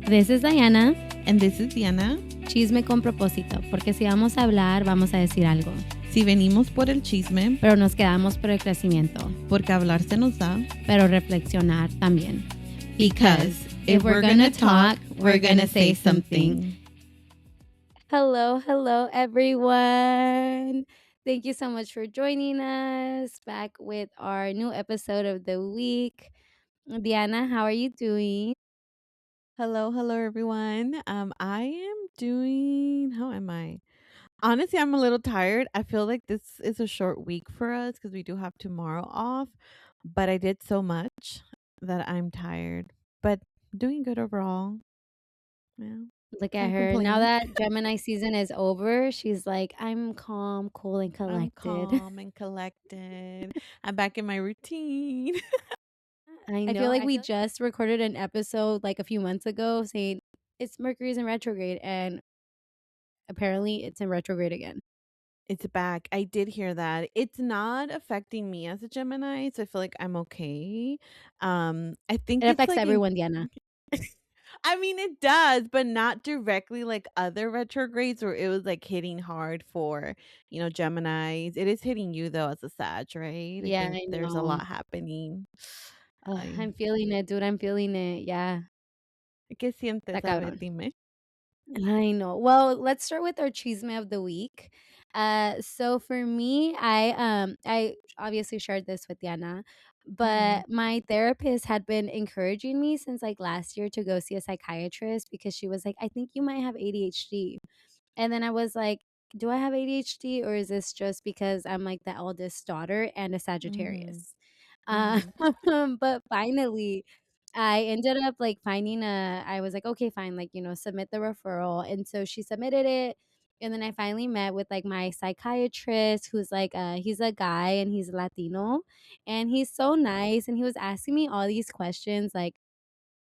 This is Diana. And this is Diana. Chisme con propósito, porque si vamos a hablar, vamos a decir algo. Si venimos por el chisme, pero nos quedamos por el crecimiento. Porque hablar se nos da, pero reflexionar también. Because if we're gonna talk, we're gonna say something. Hello, everyone. Thank you so much for joining us back with our new episode of the week. Diana, how are you doing? Hello, everyone. I am doing. How am I? Honestly, I'm a little tired. I feel like this is a short week for us because we do have tomorrow off. But I did so much that I'm tired. But doing good overall. Yeah. Look at Can't her. Now complain. that Gemini season is over, she's like, I'm calm, cool, and I'm collected. calm and collected. I'm back in my routine. I feel like we just recorded an episode like a few months ago saying it's Mercury's in retrograde, and apparently it's in retrograde again. It's back. I did hear that. It's not affecting me as a Gemini, so I feel like I'm okay. I think It it's affects like in everyone, Diana. I mean, it does, but not directly like other retrogrades where it was like hitting hard for, Geminis. It is hitting you though as a Sag, right? I Yeah, think I there's a know. lot happening. Ay, I'm feeling it, dude. I'm feeling it. Yeah, ¿qué sientes? está A ver, cabrón. dime. I know. Well, let's start with our chisme of the week. So for me, I obviously shared this with Diana, Mhm. but my therapist had been encouraging me since like last year to go see a psychiatrist because she was like, I think you might have ADHD. And then I was like, do I have ADHD, or is this just because I'm like the eldest daughter and a Mhm. Sagittarius? Uh, Mhm. but finally, I ended up like finding I was like, okay, fine, like, submit the referral. And so she submitted it. And then I finally met with like my psychiatrist, who's like, he's a guy and he's Latino, and he's so nice. And he was asking me all these questions like,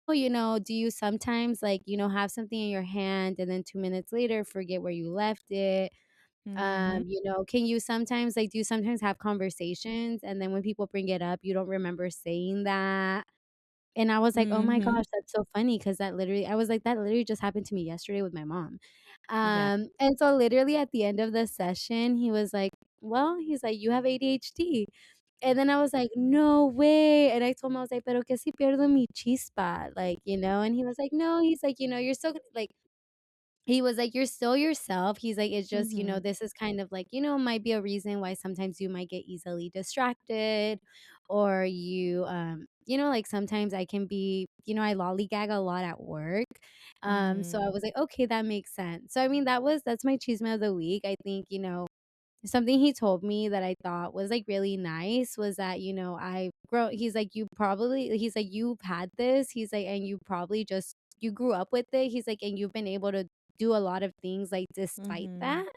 oh, do you sometimes like, have something in your hand and then 2 minutes later forget where you left it? Mhm. Can you sometimes like, do you sometimes have conversations and then when people bring it up, you don't remember saying that? And I was like, "Oh my Mhm. gosh, that's so funny," because I was like, "That literally just happened to me yesterday with my mom." Yeah. And so literally at the end of the session, he was like, "Well," he's like, "You have ADHD." And then I was like, "No way." And I told him, I was like, "Pero que si pierdo mi chispa?" Like, and he was like, "No." He's like, "You're still like." He was like, "You're still yourself." He's like, "It's just, Mhm. this is kind of like, might be a reason why sometimes you might get easily distracted, or like sometimes I can be, I lollygag a lot at work." So I Mhm. was like, "Okay, that makes sense." So I mean, that's my chisme of the week. I think, something he told me that I thought was like really nice was that, he's like, he's like, "You've had this." He's like, "And you grew up with it." He's like, "And you've been able to do a lot of things like despite Mhm. that."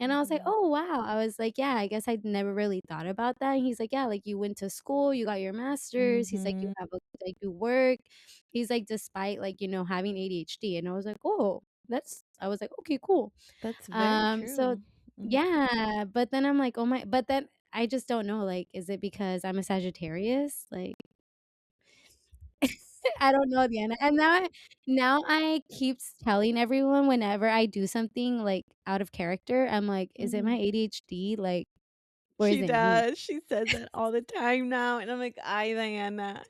And I was like, Mhm. "Oh, wow." I was like, "Yeah, I guess I'd never really thought about that." And he's like, "Yeah, like you went to school, you got your master's." He's like, "You Mhm. have like you work." He's like, "Despite like, having ADHD." And I was like, "Oh, I was like, okay, cool." That's very So true. Mhm. yeah, but then I'm like, "Oh my," but then I just don't know, like, is it because I'm a Sagittarius? Like, I don't know, Diana. And now I keep telling everyone whenever I do something, like, out of character, I'm like, "Is it my Mhm. ADHD? Like, or is She it me?" does. She says that all the time now, and I'm like, "Ay, Diana."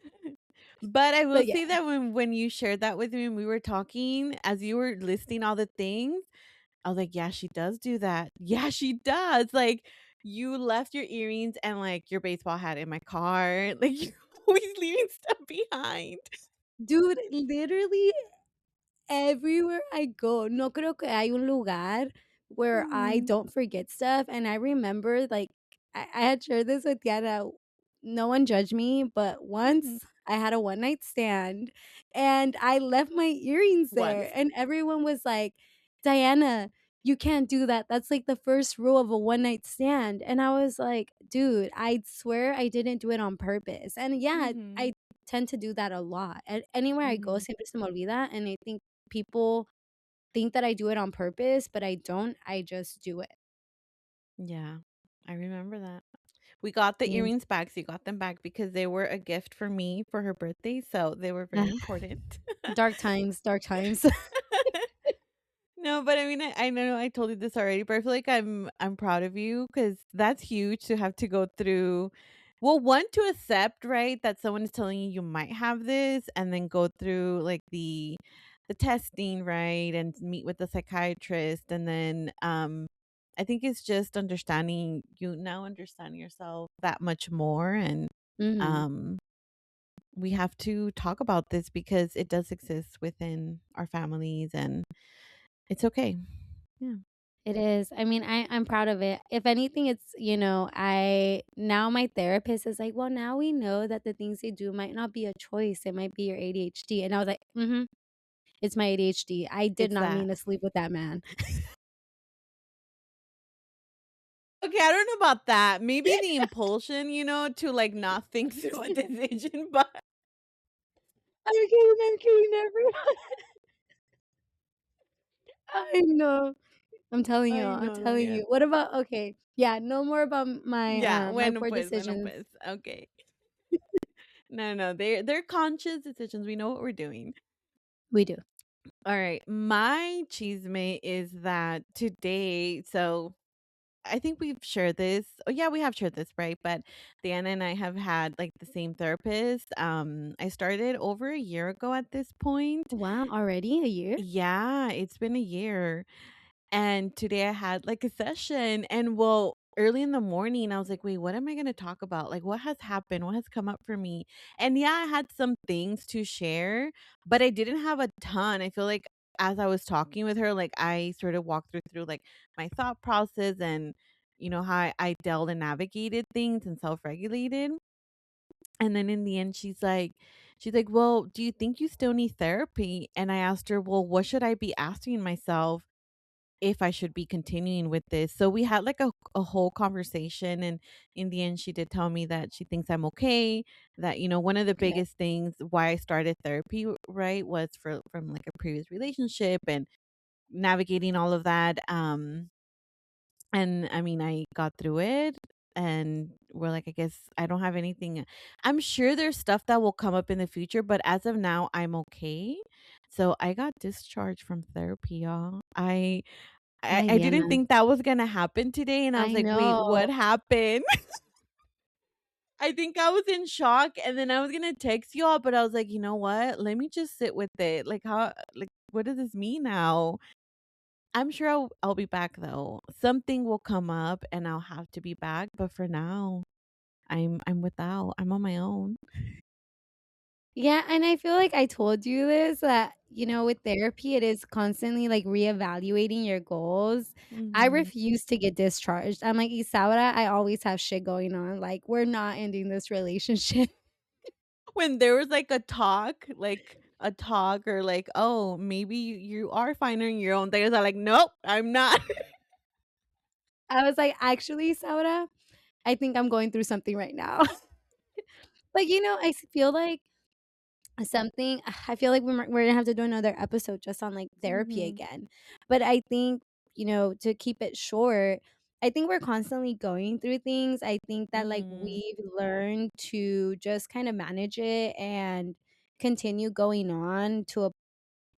But I will But yeah. say that when you shared that with me and we were talking, as you were listing all the things, I was like, "Yeah, she does do that. Yeah, she does." Like, you left your earrings and, like, your baseball hat in my car. Like, you always leaving stuff behind. Dude, literally everywhere I go, no creo que hay un lugar where I Mhm. don't forget stuff. And I remember, like, I had shared this with Diana. No one judged me, but Mhm. once I had a one night stand and I left my earrings there, Once. and everyone was like, "Diana, you can't do that. That's like the first rule of a one night stand." And I was like, "Dude, I swear I didn't do it on purpose." And yeah, I Mhm. tend to do that a lot. And anywhere I go, Mhm. siempre se me olvida. And I think people think that I do it on purpose, but I don't. I just do it. Yeah, I remember that. We got the Yeah. earrings back, so you got them back because they were a gift for me for her birthday, so they were very important. Dark times, dark times. No, but I mean, I know I told you this already, but I feel like I'm proud of you because that's huge to have to go through. Well, one to accept, right, that someone is telling you you might have this, and then go through like the testing, right, and meet with the psychiatrist, and then I think it's just understanding you now understanding yourself that much more, and Mhm. um we have to talk about this because it does exist within our families, and it's okay. Yeah. It is. I mean, I'm proud of it. If anything, it's, I now my therapist is like, "Well, now we know that the things you do might not be a choice. It might be your ADHD." And I was like, "Mhm, it's my ADHD. I did It's not that. mean to sleep with that man." Okay, I don't know about that. Maybe the impulsion, to, like, not think through a decision, but I'm kidding, everyone. I know. I I'm know, telling yeah. you. What about okay, yeah, no more about Yeah, my bueno poor pues, bueno decisions. pues. Okay. No, no, they're conscious decisions. We know what we're doing. We do. Alright, my chisme is that today I think we've shared this. Oh, yeah, we have shared this, right? But Diana and I have had, like, the same therapist. I started over a year ago at this point. Wow, already a year? Yeah, it's been a year. And today I had like a session, and well, early in the morning I was like, "Wait, what am I going to talk about? Like what has happened? What has come up for me?" And yeah, I had some things to share, but I didn't have a ton. I feel like as I was talking with her, like I sort of walked through like my thought process, and how I dealt and navigated things and self-regulated. And then in the end, she's like, "Well, do you think you still need therapy?" And I asked her, "Well, what should I be asking myself if I should be continuing with this?" So we had like a whole conversation, and in the end she did tell me that she thinks I'm okay, that one of the Good. biggest things why I started therapy, right, was from like a previous relationship and navigating all of that. And I mean, I got through it, and we're like, I guess I don't have anything. I'm sure there's stuff that will come up in the future, but as of now, I'm okay. So I got discharged from therapy, y'all. I Ay, I didn't Diana. think that was gonna happen today, and I was I like, "Wait, know. what happened?" I think I was in shock, and then I was gonna text y'all, but I was like, "You know what? Let me just sit with it. Like, what does this mean now?" I'm sure I'll be back, though. Something will come up, and I'll have to be back, but for now, I'm without. I'm on my own. Yeah, and I feel like I told you this that, with therapy, it is constantly like reevaluating your goals. I Mhm. refuse to get discharged. I'm like, Isaura, I always have shit going on. Like, we're not ending this relationship. When there was, like a talk or like, "Oh, maybe you are fine on your own," they was like, "Nope, I'm not." I was like, actually, Isaura, I think I'm going through something right now. Like, feel like something I feel like we're gonna have to do another episode just on like therapy Mhm. again. But I think, to keep it short, I think we're constantly going through things. I think that like Mhm. we've learned to just kind of manage it and continue going on to a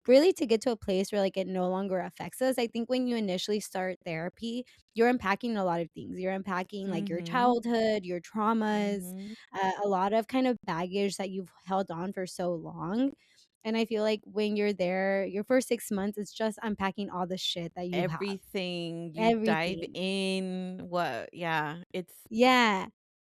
really to get to a place where, like, it no longer affects us. I think when you initially start therapy, you're unpacking a lot of things. You're unpacking, like, your Mhm. childhood, your traumas, Mhm. a lot of kind of baggage that you've held on for so long, and I feel like when you're there, your first 6 months, it's just unpacking all the shit that you have. Everything, you dive Everything. in, what yeah, it's Yeah.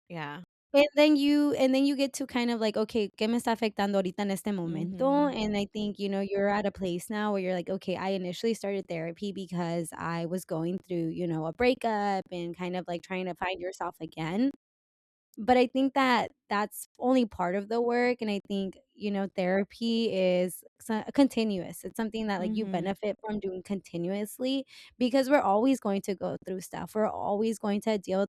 yeah. And then you get to kind of like, "Okay, ¿qué me está afectando ahorita en este momento?" Mhm. And I think, you're at a place now where you're like, "Okay, I initially started therapy because I was going through, a breakup and kind of like trying to find yourself again." But I think that that's only part of the work, and I think, therapy is continuous. It's something that, like, you Mhm. benefit from doing continuously because we're always going to go through stuff. We're always going to deal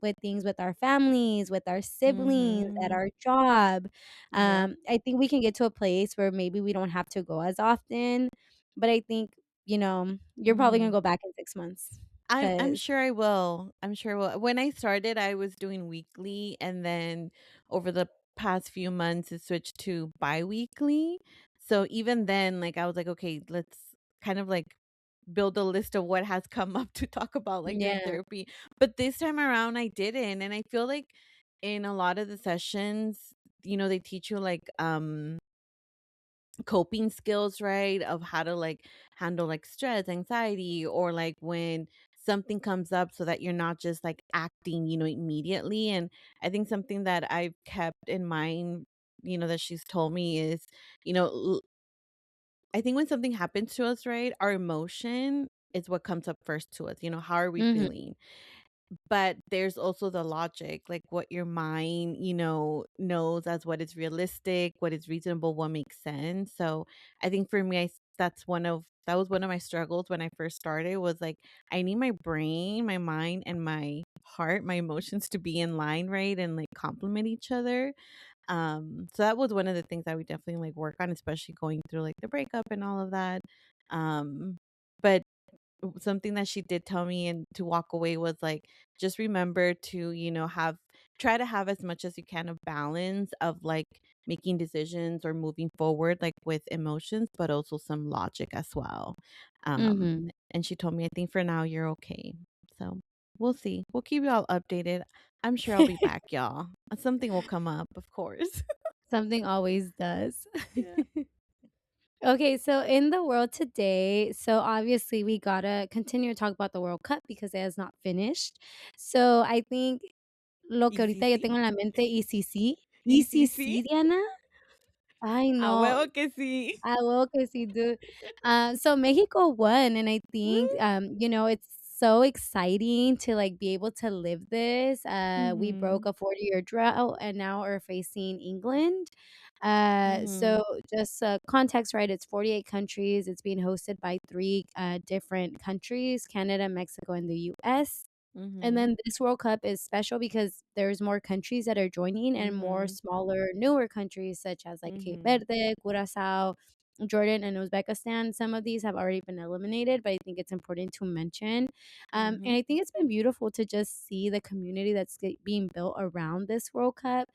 with things with our families, with our siblings, at Mhm. our job. Yep. I think we can get to a place where maybe we don't have to go as often, but I think, you're probably gonna Mhm. go back in 6 months. I'm 'Cause sure I will. I'm sure I will. When I started, I was doing weekly, and then over the past few months, it switched to biweekly. So even then, like I was like, okay, let's kind of like build a list of what has come up to talk about like during yeah. therapy. But this time around, I didn't, and I feel like in a lot of the sessions, they teach you like coping skills, right? Of how to like handle like stress, anxiety, or like when something comes up so that you're not just like acting, immediately. And I think something that I've kept in mind, that she's told me is, you know, l- I think when something happens to us, right, our emotion is what comes up first to us. How are we Mhm, feeling? But there's also the logic, like what your mind, knows as what is realistic, what is reasonable, what makes sense. So I think for me, that was one of my struggles when I first started was like, I need my brain, my mind, and my heart, my emotions to be in line, right? And like complement each other. So that was one of the things I would definitely like work on, especially going through like the breakup and all of that. Um, but something that she did tell me and to walk away was like just remember to try to have as much as you can of balance of like making decisions or moving forward like with emotions but also some logic as well. mhm. And she told me, I think for now you're okay. So we'll see, we'll keep you all updated. I'm sure I'll be back, y'all. Something will come up, of course. Something always does. Yeah. Okay, so in the world today, so obviously we gotta continue to talk about the World Cup because it has not finished. So I think lo que ahorita yo ECC. tengo en la mente, ECC. ECC. ECC, Diana? Ay, A no. huevo que sí. I will, cause you do. So Mexico won, and I think, Woo. it's so exciting to, like, be able to live this. We broke Mhm. a 40-year drought, and now are facing England. Mhm. So just, context, right, it's 48 countries. It's being hosted by 3, different countries, Canada, Mexico, and the US. And Mhm. then this World Cup is special because there's more countries that are joining and more Mhm. smaller, newer countries such as like Cape Mhm. Verde, Curaçao, Jordan, and Uzbekistan. Some of these have already been eliminated, but I think it's important to mention. And Mhm. I think it's been beautiful to just see the community that's being built around this World Cup.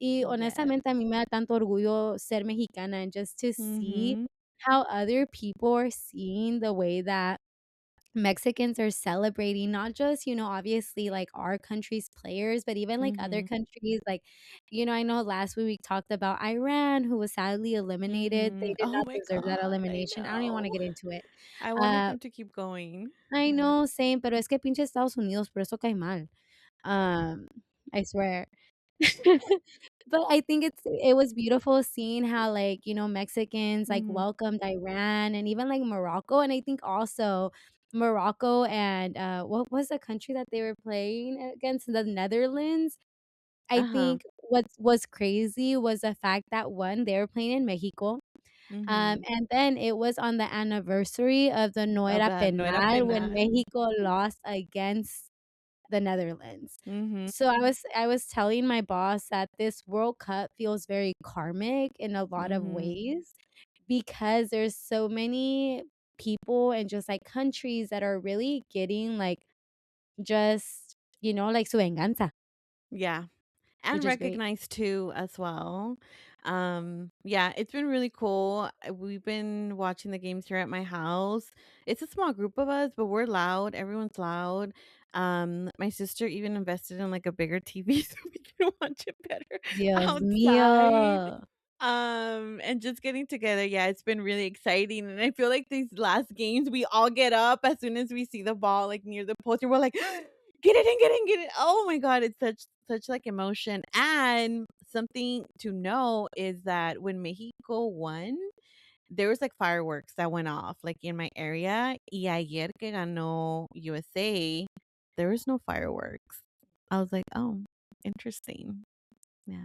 Y Yes. honestamente, a mí me da tanto orgullo ser mexicana and just to see Mhm. how other people are seeing the way that Mexicans are celebrating not just, obviously like our country's players, but even like other Mhm. countries. Like, I know last week we talked about Iran, who was sadly eliminated. They Mhm. did Oh not my deserve that god, I elimination. I don't even want to know. get into it. I wanted Uh, them to keep going. I Yeah. know, same, pero es que pinche Estados Unidos, por eso cae mal. Um, I swear. But I think it was beautiful seeing how, like, Mexicans, like, Mhm. welcomed Iran and even, like, Morocco, and I think also Morocco and, what was the country that they were playing against? The Netherlands? I Uh-huh. think what was crazy was the fact that, 1, they were playing in Mexico, Mhm. and then it was on the anniversary of the No Of Era that no era Penal when penal. Mexico lost against the Netherlands. Mhm. So I was telling my boss that this World Cup feels very karmic in a lot of Mhm. ways because there's so many people and just like countries that are really getting like just, like su venganza, Yeah. And which is great. recognized too as well. Yeah, it's been really cool. We've been watching the games here at my house. It's a small group of us, but we're loud. Everyone's loud. My sister even invested in like a bigger TV so we can watch it better Dios outside. mío. And just getting together, yeah, it's been really exciting. And I feel like these last games, we all get up as soon as we see the ball like near the post, and we're like, get it in, get it in, get it. Oh my god, it's such like emotion. And something to know is that when Mexico won, there was like fireworks that went off like in my area. Y ayer que ganó USA, there was no fireworks. I was like, oh, interesting. Yeah.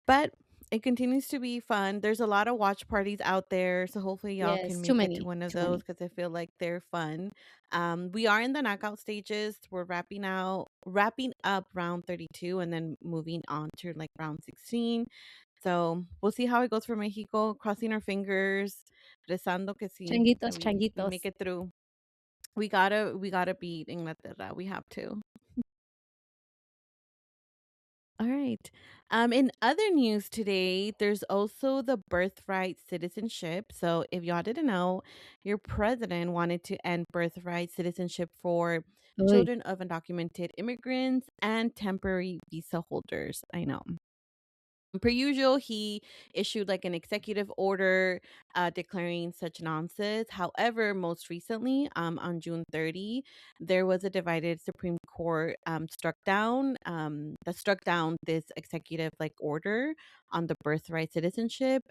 But it continues to be fun. There's a lot of watch parties out there, so hopefully y'all can Yes, too make it to many, one of too those many. because I feel like they're fun. We are in the knockout stages. We're wrapping up round 32, and then moving on to like round 16. So we'll see how it goes for Mexico. Crossing our fingers, rezando que sí, that Changuitos, we changuitos. make it through. We gotta beat Inglaterra. We have to. All right. In other news today, there's also the birthright citizenship. So, if y'all didn't know, your president wanted to end birthright citizenship for Uy. children of undocumented immigrants and temporary visa holders. I know. Per usual, he issued like an executive order declaring such nonsense. However, most recently, on June 30, there was a divided Supreme Court that struck down this executive like order on the birthright citizenship.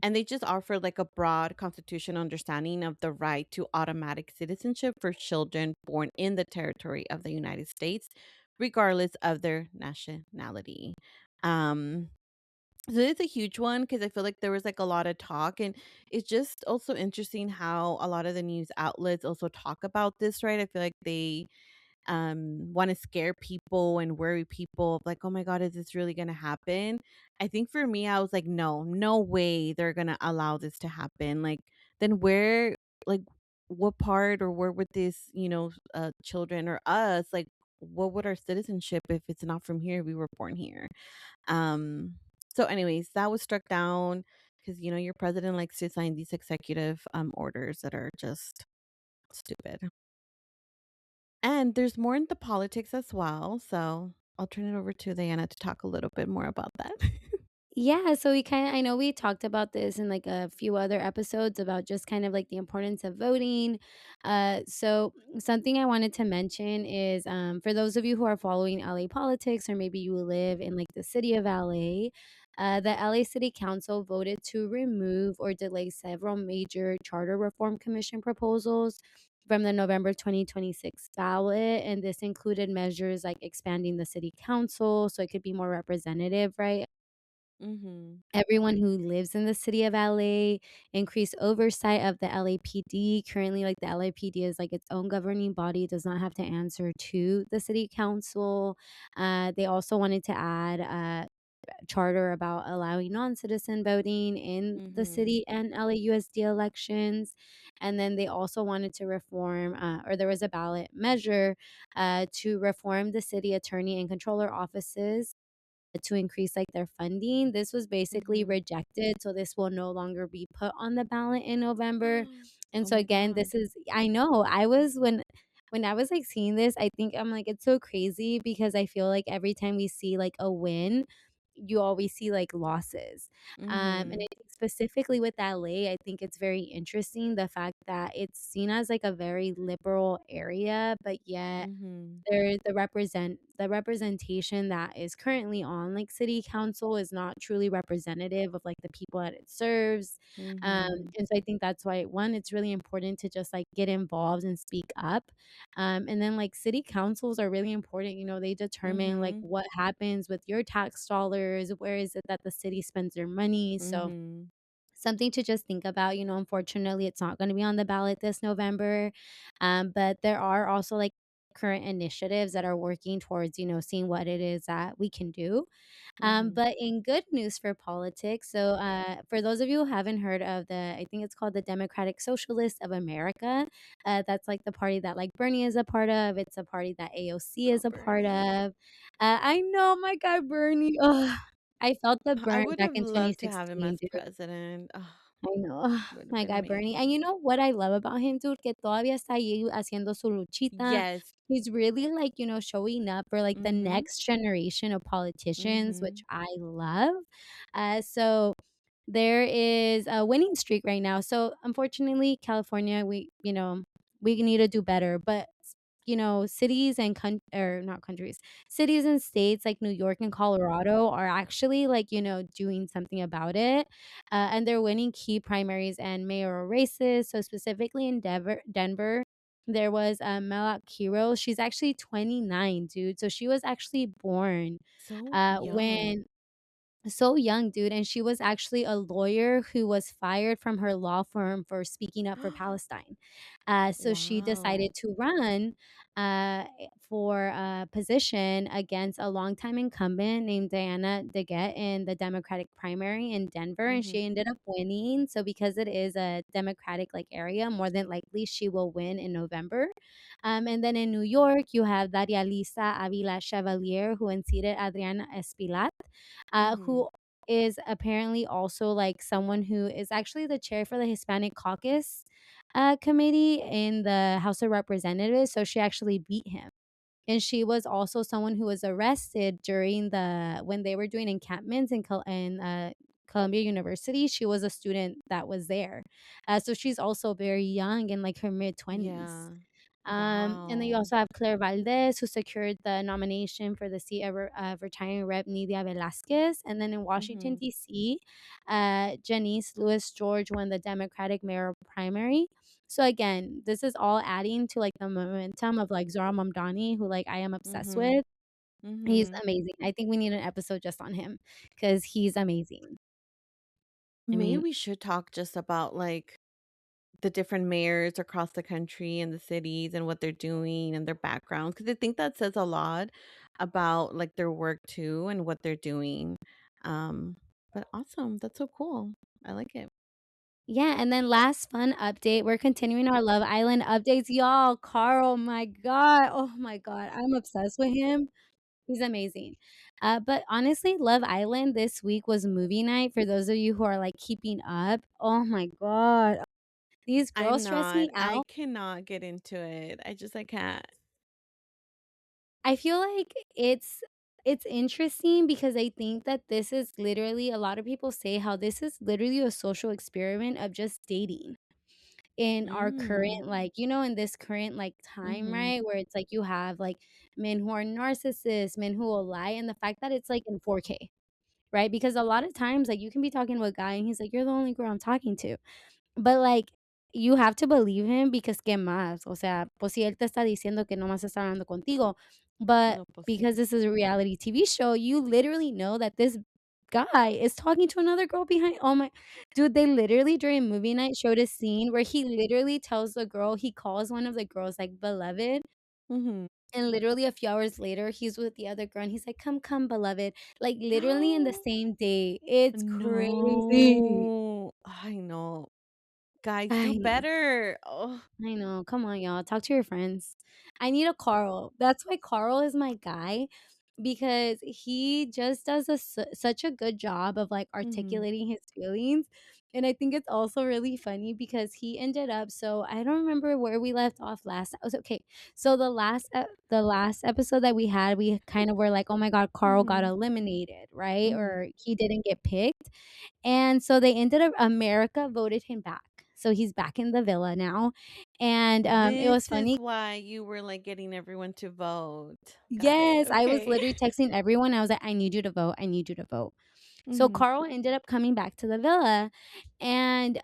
And they just offered like a broad constitutional understanding of the right to automatic citizenship for children born in the territory of the United States, regardless of their nationality. Um, so it's a huge one because I feel like there was like a lot of talk, and it's just also interesting how a lot of the news outlets also talk about this, right? I feel like they want to scare people and worry people of like, oh my god, is this really going to happen? I think for me, I was like, no way they're going to allow this to happen. Like, then where, like, what part or where would this, children or us, like, what would our citizenship if it's not from here? We were born here. um so anyways, that was struck down because your president likes to sign these executive orders that are just stupid. And there's more into politics as well. So I'll turn it over to Diana to talk a little bit more about that. Yeah, so we kind of I know we talked about this in like a few other episodes about just kind of like the importance of voting. So something I wanted to mention is for those of you who are following LA politics or maybe you live in like the city of LA, the LA City Council voted to remove or delay several major charter reform commission proposals from the November 2026 ballot, and this included measures like expanding the city council so it could be more representative, right? Mhm. Everyone who lives in the city of LA, increased oversight of the LAPD. Currently, like, the LAPD is, like, its own governing body, does not have to answer to the city council. They also wanted to add a charter about allowing non-citizen voting in the Mhm. city and LAUSD elections, and then they also wanted to reform, or there was a ballot measure, to reform the city attorney and controller offices to increase like their funding. This was basically Mhm. rejected, so this will no longer be put on the ballot in November. And Oh so my again, god. this is I know I was when I was like seeing this, I think I'm like it's so crazy because I feel like every time we see like a win, you always see like losses. And I Mhm. think specifically with LA, I think it's very interesting the fact that it's seen as like a very liberal area, but yet Mhm. the representation that is currently on, like, city council is not truly representative of, like, the people that it serves, Mhm. and so I think that's why, 1, it's really important to just, like, get involved and speak up, and then, like, city councils are really important, they determine, like, Mhm. what happens with your tax dollars, where is it that the city spends their money, so Mhm. something to just think about. Unfortunately, it's not gonna be on the ballot this November, but there are also, like, current initiatives that are working towards, seeing what it is that we can do. Mhm. But in good news for politics, so, for those of you who haven't heard of I think it's called the Democratic Socialists of America, that's, like, the party that, like, Bernie is a part of, it's a party that AOC Oh, is a part Bernie. of. I know, my guy Bernie, ugh, I felt the I burn would back have in loved to have him 2016, as dude. president. Oh, I know. Ugh, would have my been guy Bernie. amazing. And you know what I love about him, dude? Que todavía está ahí haciendo su luchita. Yes. He's really like, showing up for like the Mhm. next generation of politicians, which Mhm. I love. So there is a winning streak right now. So unfortunately, California, we need to do better. But cities and or not countries, cities and states like New York and Colorado are actually like doing something about it, and they're winning key primaries and mayoral races. So specifically in Denver. There was Melak Kiro. She's actually 29, dude. So she was actually born So young. when so young, dude, and she was actually a lawyer who was fired from her law firm for speaking up for Palestine. So she decided Wow. to run, uh, for a position against a longtime incumbent named Diana in the Democratic primary in Denver, and she Mhm. ended up winning. So because it is a Democratic like area, more than likely she will win in November. And then in New York, you have Daria Lisa Avila Chevalier, who unseated Adriana Espilat, Mhm. who is apparently also like someone who is actually the chair for the Hispanic Caucus committee in the House of Representatives. So she actually beat him. And she was also someone who was arrested during when they were doing encampments in Columbia University. She was a student that was there. So she's also very young in like her mid 20s. Yeah. And then you Wow. also have Claire Valdez, who secured the nomination for the seat of retiring Rep. Nidia Velasquez. And then in Washington, Mhm. D.C., Janice Lewis George won the Democratic mayoral primary. So again, this is all adding to like the momentum of like Zora Mamdani, who like I am obsessed Mhm. with. He's Mhm. amazing. I think we need an episode just on him because he's amazing. I Maybe mean, we should talk just about like the different mayors across the country and the cities and what they're doing and their backgrounds because I think that says a lot about like their work too and what they're doing. Um, but awesome, that's so cool. I like it. yeah, and then last fun update, we're continuing our Love Island updates, y'all. Carl, my god, oh my god, I'm obsessed with him. He's amazing. But honestly, Love Island this week was movie night for those of you who are like keeping up. Oh my god, these I'm girls stress not. me I out. cannot get into it. I can't. I feel like it's interesting because I think that this is literally a lot of people say how this is literally a social experiment of just dating in our Mm. current in this current like time, Mhm. right? Where it's like you have like men who are narcissists, men who will lie, and the fact that it's like in 4K, right? Because a lot of times like you can be talking to a guy and he's like, "You're the only girl I'm talking to." But, like, you have to believe him because ¿qué más? O sea, pues, si él te está diciendo que nomás está hablando contigo, but No, pues because sí. this is a reality TV show, you literally know that this guy is talking to another girl behind oh my dude, they literally during movie night showed a scene where he literally tells the girl he calls one of the girls, like, beloved, Mhm. and literally a few hours later, he's with the other girl, and he's like, "Come, come, beloved." Like, literally in the same day. It's crazy. No. I know. Guys, do I better. Oh. I know. Come on, y'all. Talk to your friends. I need a Carl. That's why Carl is my guy because he just does such a good job of like Mhm. articulating his feelings. And I think it's also really funny because he ended up so I don't remember where we left off last. I was okay. So the last episode that we had, we kind of were like, "Oh my god, Carl got Mhm. eliminated," right? Mhm. Or he didn't get picked. And so they ended up America voted him back. So he's back in the villa now. And, it was This is funny. why you were, like, getting everyone to vote. Got it. Yes, I was Okay. literally texting everyone. I was like, "I need you to vote. I need you to vote." So Mhm. Carl ended up coming back to the villa, and,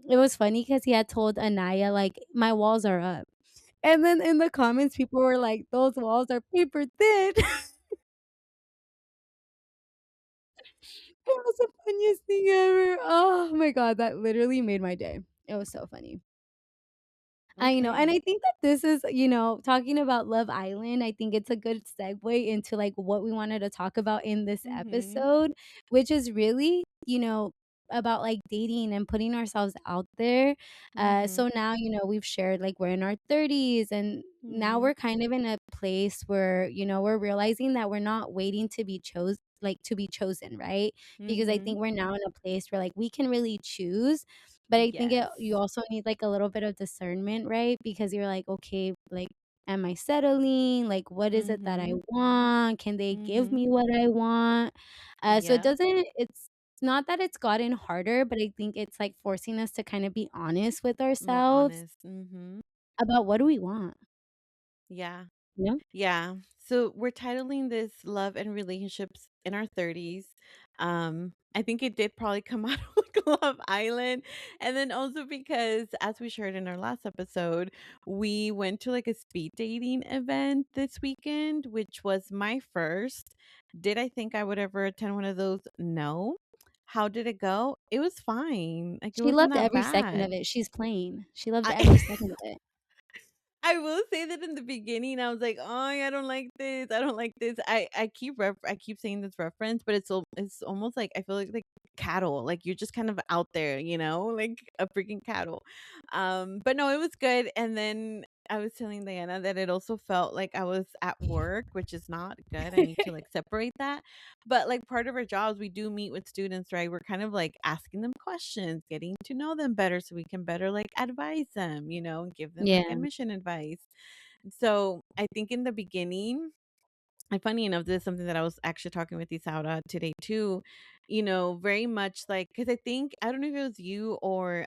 it was funny because he had told Anaya, like, "My walls are up." And then in the comments, people were like, "Those walls are paper thin." It was the funniest thing ever. Oh my god, that literally made my day. It was so funny. I know, and Okay. I think that this is, talking about Love Island, I think it's a good segue into, like, what we wanted to talk about in this Mhm. episode, which is really, about, like, dating and putting ourselves out there. Mhm. So now, we've shared, like, we're in our 30s, and now Mhm. we're kind of in a place where, we're realizing that we're not waiting to be chosen, right? Because I Mhm. think we're now in a place where, like, we can really choose, but I think you Yes. also need, like, a little bit of discernment, right? Because you're like, "Okay, like, am I settling? Like, what is it that I Mhm. want? Can they give Mhm. me what I want?" So Yep. it's not that it's gotten harder, but I think it's, like, forcing us to kind of be honest with More ourselves honest. Mhm. about what do we want, Yeah. you know? Yeah. So we're titling this Love and Relationships in Our 30s. I think it did probably come out of like Love Island. And then also because as we shared in our last episode, we went to like a speed dating event this weekend, which was my first. Did I think I would ever attend one of those? No. How did it go? It was fine. Like it She wasn't loved that every second bad. of it. She's playing. She loved I every second of it. I will say that in the beginning, I was like, "Oh, I don't like this. I don't like this." I keep saying this reference, but it's almost like I feel like cattle. Like you're just kind of out there, like a freaking cattle. But no, it was good. And then I was telling Diana that it also felt like I was at work, which is not good. I need to like separate that. But like part of our jobs, we do meet with students, right? We're kind of like asking them questions, getting to know them better so we can better like advise them, and give them like Yeah. admission advice. So I think in the beginning, and funny enough, this is something that I was actually talking with Isaura today too. Very much like because I think I don't know if it was you or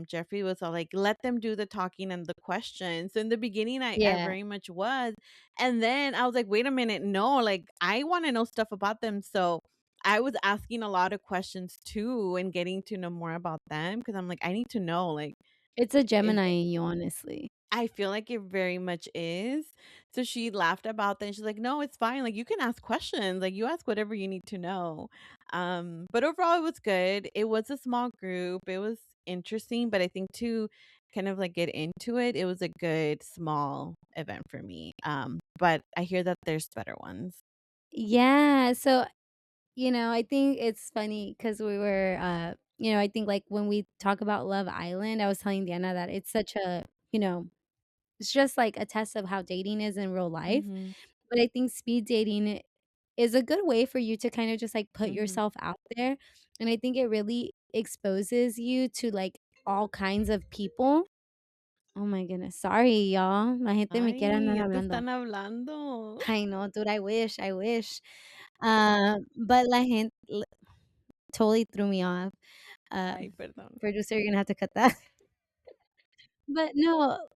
Jeffrey was all like, let them do the talking and the questions. So in the beginning, I Yeah. very much was, and then I was like, wait a minute, no, like I want to know stuff about them. So I was asking a lot of questions too and getting to know more about them because I'm like, I need to know, like, It's a is Gemini in you, honestly. I feel like it very much is. So she laughed about that and she's like, "No, it's fine. Like you can ask questions. Like you ask whatever you need to know." But overall it was good. It was a small group. It was interesting, but I think to kind of like get into it, it was a good small event for me. But I hear that there's better ones. Yeah, so, I think it's funny because we were, I think, like, when we talk about Love Island, I was telling Diana that it's such a, you know it's just like a test of how dating is in real life, Mhm. but I think speed dating is a good way for you to kind of just, like, put Mhm. yourself out there, and I think it really exposes you to, like, all kinds of people. Oh my goodness, sorry, y'all. La gente me quiere Ay, andar ya te hablando. están hablando. I know, dude, I wish, I wish. But la gente totally threw me off. Ay, perdón. Producer, you're gonna have to cut that. But no,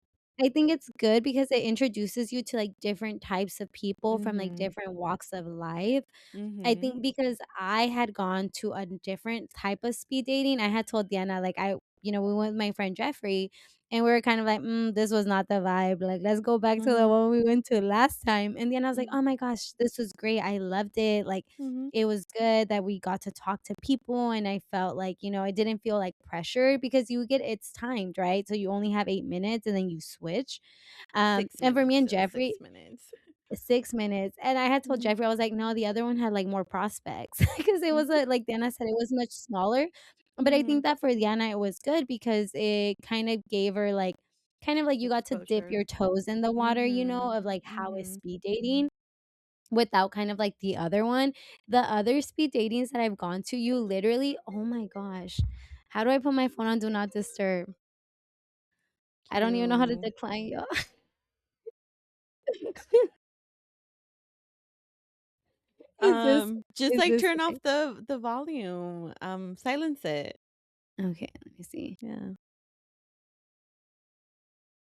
I think it's good because it introduces you to, like, different types of people from, like, Mhm. different walks of life. I Mhm. think because I had gone to a different type of speed dating, I had told Diana, like, we went with my friend Jeffrey, and we were kind of like, this was not the vibe. Like, let's go back to the Mhm. one we went to last time. And Diana was like, Mhm. oh my gosh, this was great. I loved it. Like, Mhm. it was good that we got to talk to people. And I felt like, I didn't feel like pressured because it's timed, right? So you only have 8 minutes and then you switch. 6 And for me minutes. and It was Jeffrey, 6 minutes. 6 minutes, and I had told Mhm. Jeffrey, I was like, "No, the other one had, like, more prospects," because it was, Mhm. like Diana said, it was much smaller, but I Mhm. think that for Diana, it was good because it kind of gave her, like kind of like you got to dip Exposure. your toes in the water, Mhm. of, like, how is Mhm. speed dating without kind of like the other one. The other speed datings that I've gone to, you literally oh my gosh, how do I put my phone on do not disturb? I don't even know how to Cute. decline, y'all. Is this Just is like this turn okay? off the volume. Silence it. Okay, let me see. Yeah.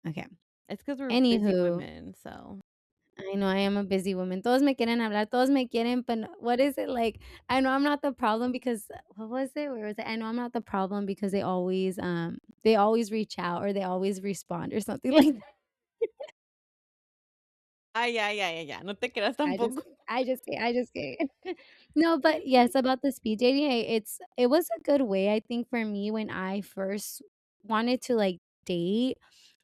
Okay. It's because 'cause we're busy Anywho, women, so I know I am a busy woman. Todos me quieren hablar, todos me quieren, but what is it like? I know I'm not the problem because what was it? Where was it? I know I'm not the problem because they always reach out or they always respond or something like that. Ay, ya, ya, ya, ya, no te creas tampoco. I just kidding. No, but yes, about the speed dating, it was a good way I think for me when I first wanted to like date.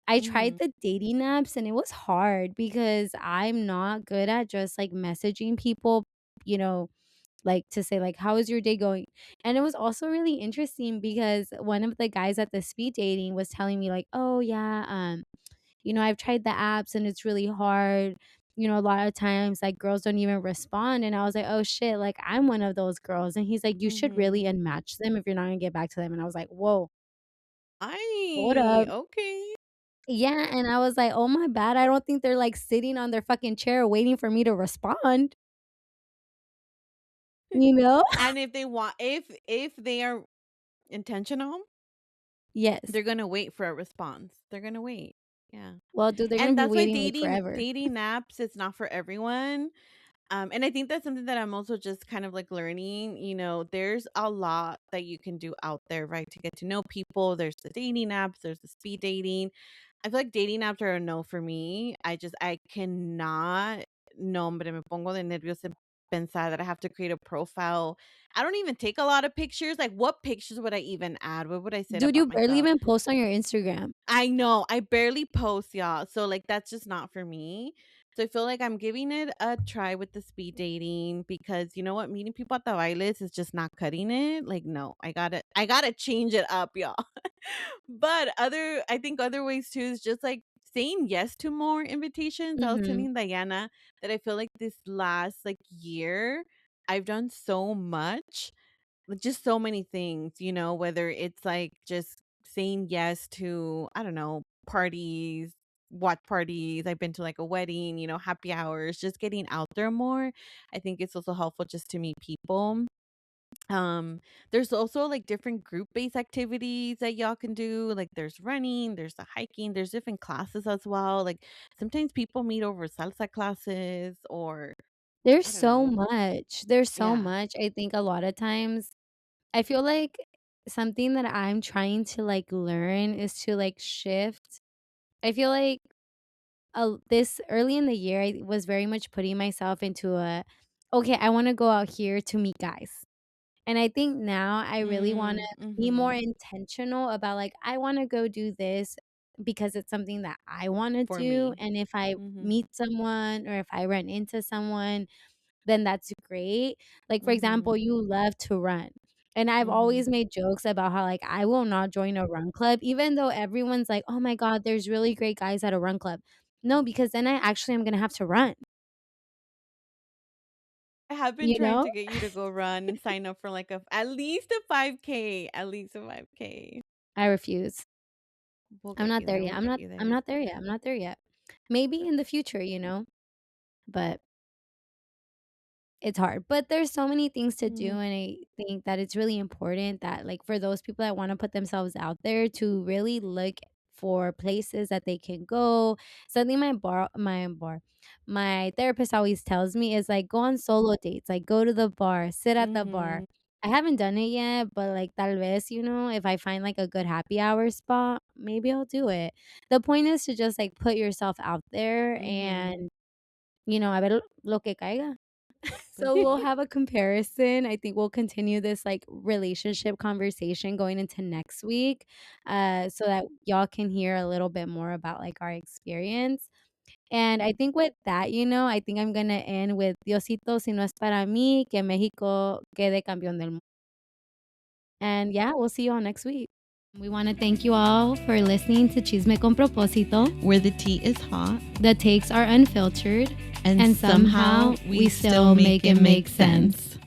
I tried Mhm. the dating apps and it was hard because I'm not good at just like messaging people, you know, like to say like how is your day going? And it was also really interesting because one of the guys at the speed dating was telling me like, "Oh yeah, I've tried the apps and it's really hard. A lot of times like girls don't even respond." And I was like, "Oh shit, like I'm one of those girls." And he's like, "You should really Mhm. unmatch them if you're not gonna get back to them." And I was like, "Whoa, hold Ay, up." okay. Yeah, and I was like, "Oh, my bad. I don't think they're, like, sitting on their fucking chair waiting for me to respond." You know? And if they are intentional, Yes. they're gonna wait for a response. They're gonna wait. Yeah. Well, dude, they're gonna And be that's why waiting, like, dating forever. dating apps, it's not for everyone. And I think that's something that I'm also just kind of like learning. There's a lot that you can do out there, right? To get to know people. There's the dating apps, there's the speed dating. I feel like dating apps are a no for me. I cannot. No, hombre, me pongo de nervios pensar that I have to create a profile. I don't even take a lot of pictures. Like, what pictures would I even add? What would I say Dude, about you barely myself? even post on your Instagram. I know. I barely post, y'all. So like that's just not for me. So I feel like I'm giving it a try with the speed dating because you know what? Meeting people at the bailes is just not cutting it. Like, no, I gotta change it up, y'all. But I think other ways too is just like saying yes to more invitations. I was Mhm. telling Diana that I feel like this last like year I've done so much, like, just so many things, whether it's like just saying yes to, I don't know, parties, watch parties. I've been to like a wedding, happy hours, just getting out there more. I think it's also helpful just to meet people. Um, there's also like different group based activities that y'all can do. Like there's running, there's the hiking, there's different classes as well. Like sometimes people meet over salsa classes or There's I don't so know. much. There's so Yeah. much. I think a lot of times I feel like something that I'm trying to, like, learn is to, like, shift. I feel like, this early in the year, I was very much putting myself into "Okay, I wanna go out here to meet guys." And I think now I really wanna Mm, be more mhm. intentional about, like, I wanna go do this because it's something that I wanna For do, me. and if I Mhm. meet someone or if I run into someone, then that's great. Like, for example, Mhm. you love to run, and I've Mhm. always made jokes about how, like, I will not join a run club even though everyone's like, "Oh my god, there's really great guys at a run club." No, because then I actually am gonna have to run, I have been you trying know? to get you to go run and sign up for like at least a 5K, at least a 5K. I refuse. We'll I'm get not you there there. yet. We'll I'm get not you I'm there. not there yet. I'm not there yet. Maybe in the future, but it's hard, but there's so many things to do, Mm. and I think that it's really important that, like, for those people that wanna put themselves out there to really look for places that they can go. Something my therapist always tells me is, like, go on solo dates, like, go to the bar, sit at the bar. Mhm. I haven't done it yet, but, like, tal vez, if I find, like, a good happy hour spot, maybe I'll do it. The point is to just, like, put yourself out there Mhm. and, a ver lo que caiga. So we'll have a comparison. I think we'll continue this like relationship conversation going into next week, so that y'all can hear a little bit more about like our experience. And I think with that, I think I'm gonna end with Diosito, si no es para mí, que México quede campeón del mundo. And yeah, we'll see you all next week. We want to thank you all for listening to Chisme con Propósito. Where the tea is hot The takes are unfiltered, and and somehow somehow we we still still make make it it make make sense. sense.